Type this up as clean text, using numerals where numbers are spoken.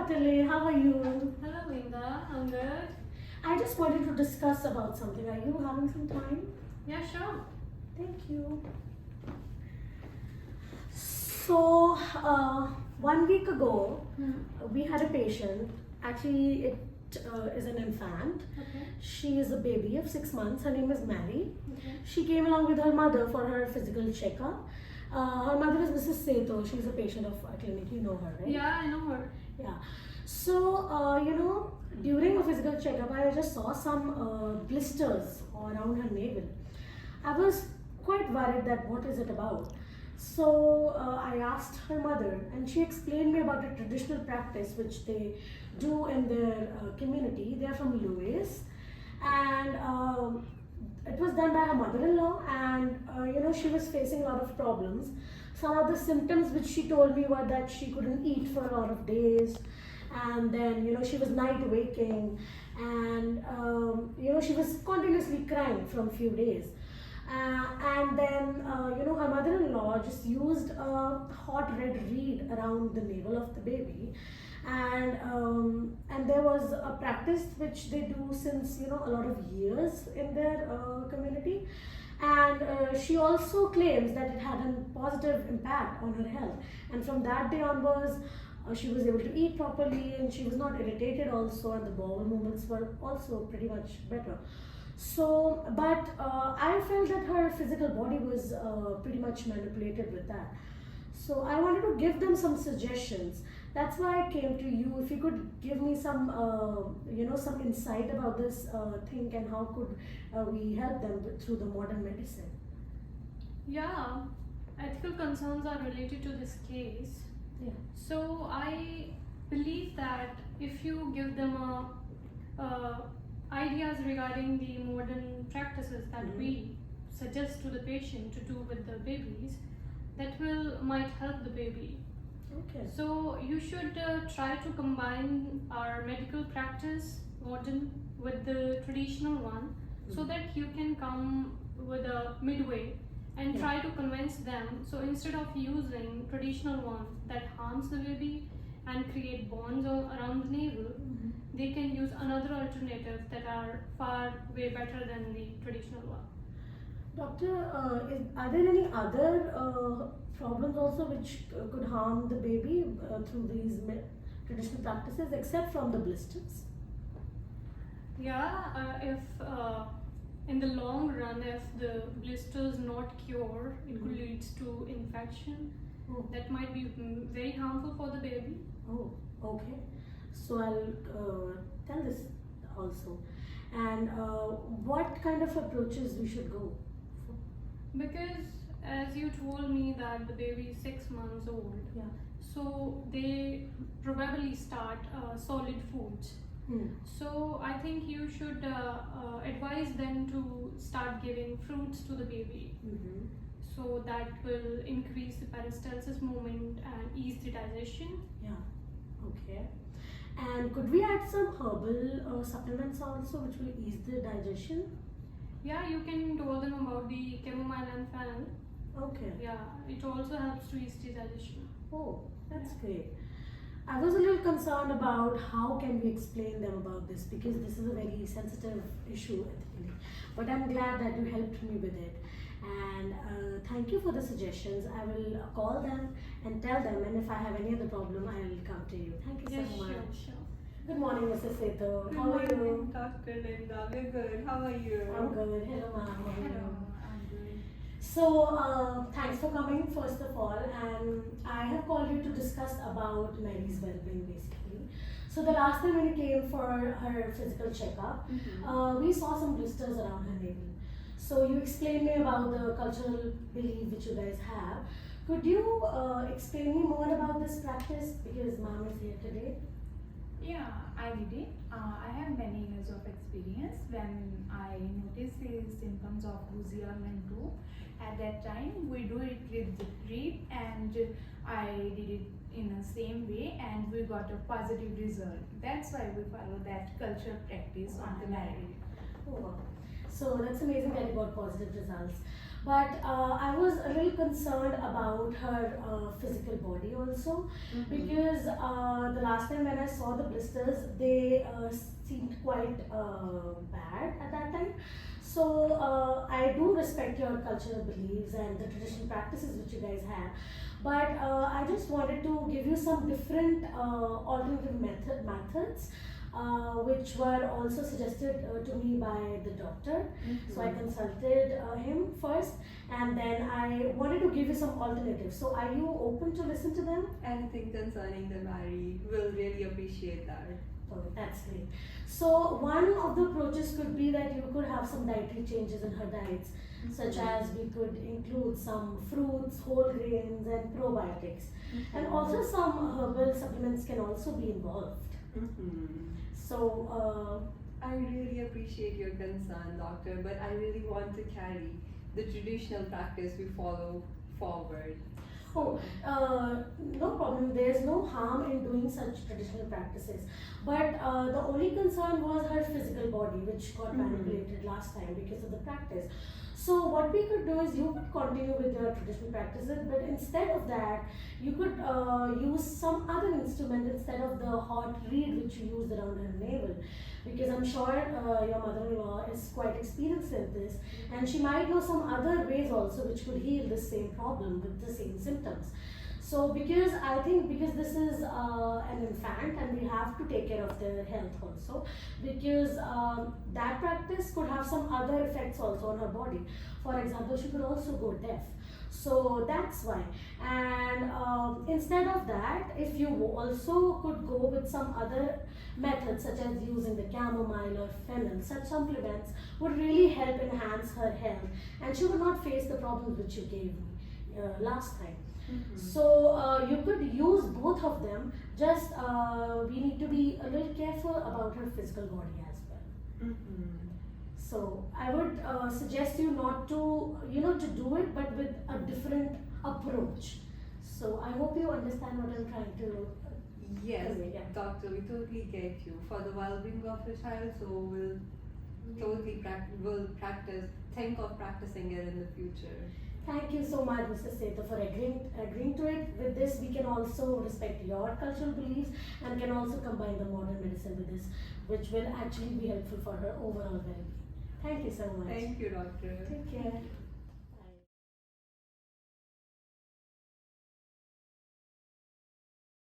Tilly, how are you? Hello Linda, I'm good. I just wanted to discuss about something. Are you having some time? Yeah, sure. Thank you. So, 1 week ago, we had a patient. Actually, it is an infant. Okay. She is a baby of 6 months. Her name is Mary. Okay. She came along with her mother for her physical checkup. Her mother is Mrs. Seto. She's a patient of our clinic. You know her, right? Yeah, I know her. Yeah. So, during a physical checkup, I just saw some blisters around her navel. I was quite worried that what is it about. So I asked her mother, and she explained me about a traditional practice which they do in their community. They are from Lewis, and it was done by her mother-in-law, and she was facing a lot of problems. Some of the symptoms which she told me were that she couldn't eat for a lot of days, and then she was night waking, and she was continuously crying from few days. And then her mother-in-law just used a hot red reed around the navel of the baby, and there was a practice which they do since a lot of years in their community, and she also claims that it had a positive impact on her health, and from that day onwards she was able to eat properly, and she was not irritated also, and the bowel movements were also pretty much better. So, but I felt that her physical body was pretty much manipulated with that. So I wanted to give them some suggestions. That's why I came to you. If you could give me some, some insight about this thing, and how could we help them through the modern medicine? Yeah, ethical concerns are related to this case. Yeah. So I believe that if you give them ideas regarding the modern practices that we suggest to the patient to do with the babies, that might help the baby. Okay. So you should try to combine our medical practice, modern, with the traditional one, so that you can come with a midway and try to convince them. So instead of using traditional one that harms the baby and create bonds around the navel, they can use another alternative that are far way better than the traditional one. Doctor, are there any other problems also which could harm the baby through these traditional practices, except from the blisters? Yeah, if in the long run, if the blisters not cure, it could lead to infection. That might be very harmful for the baby. Oh, okay. So I'll tell this also. And what kind of approaches we should go for? Because as you told me that the baby is 6 months old, so they probably start solid foods. So I think you should advise them to start giving fruits to the baby. So that will increase the peristalsis movement and ease the digestion. Yeah. Okay. And could we add some herbal supplements also, which will ease the digestion? Yeah, you can tell them about the chamomile and fennel. Okay. Yeah, it also helps to ease the digestion. Oh, that's great. I was a little concerned about how can we explain them about this, because this is a very sensitive issue ethically. But I'm glad that you helped me with it. And thank you for the suggestions. I will call them and tell them, and if I have any other problem, I will come to you. Thank you so much. Sure. Good morning, Mrs. Seto. Good How are morning, you? Dr. Linda. We're good. How are you? I'm good. Hello, ma'am. How are you? Hello, I'm good. So, thanks for coming first of all, and I have called you to discuss about Mary's well-being basically. So the last time when you came for her physical checkup, we saw some blisters around her navel. So you explained me about the cultural belief which you guys have. Could you explain me more about this practice, because ma'am is here today? Yeah, I did it. I have many years of experience. When I noticed the symptoms of Guzia Mentu, at that time we do it with the treat, and I did it in the same way, and we got a positive result. That's why we follow that cultural practice on the marriage. Oh, wow. So that's amazing that you got positive results. But I was a little concerned about her physical body also, Mhm. because the last time when I saw the blisters, they seemed quite bad at that time. So I do respect your cultural beliefs and the traditional practices which you guys have, but I just wanted to give you some different alternative methods which were also suggested to me by the doctor. So I consulted him first, and then I wanted to give you some alternatives. So are you open to listen to them? Anything concerning the Mary, will really appreciate that. Oh, that's great. So one of the approaches could be that you could have some dietary changes in her diets, such as we could include some fruits, whole grains, and probiotics, and also some herbal supplements can also be involved. So I really appreciate your concern, doctor, but I really want to carry the traditional practice we follow forward. oh, no problem. There's no harm in doing such traditional practices. But the only concern was her physical body, which got manipulated last time because of the practice. So what we could do is you could continue with your traditional practices, but instead of that, you could use some other instrument instead of the hot reed which you used around her navel. Because I'm sure your mother-in-law is quite experienced in this, and she might know some other ways also which could heal the same problem with the same symptoms. So because I think because this is an infant and we have to take care of their health also, because that practice could have some other effects also on her body. For example, she could also go deaf. So that's why. And instead of that, if you also could go with some other methods such as using the chamomile or fennel, such supplements would really help enhance her health, and she would not face the problems which you gave me last time. So you could use both of them. Just we need to be a little careful about her physical body as well. So I would suggest you not to, to do it, but with a different approach. So I hope you understand what I'm trying to. Yes, Yeah. doctor, we totally get you. For the well-being of your child, so we'll totally think of practicing it in the future. Thank you so much, Mr. Setha, for agreeing to it. With this, we can also respect your cultural beliefs and can also combine the modern medicine with this, which will actually be helpful for her overall well-being. Thank you so much. Thank you, doctor. Take care.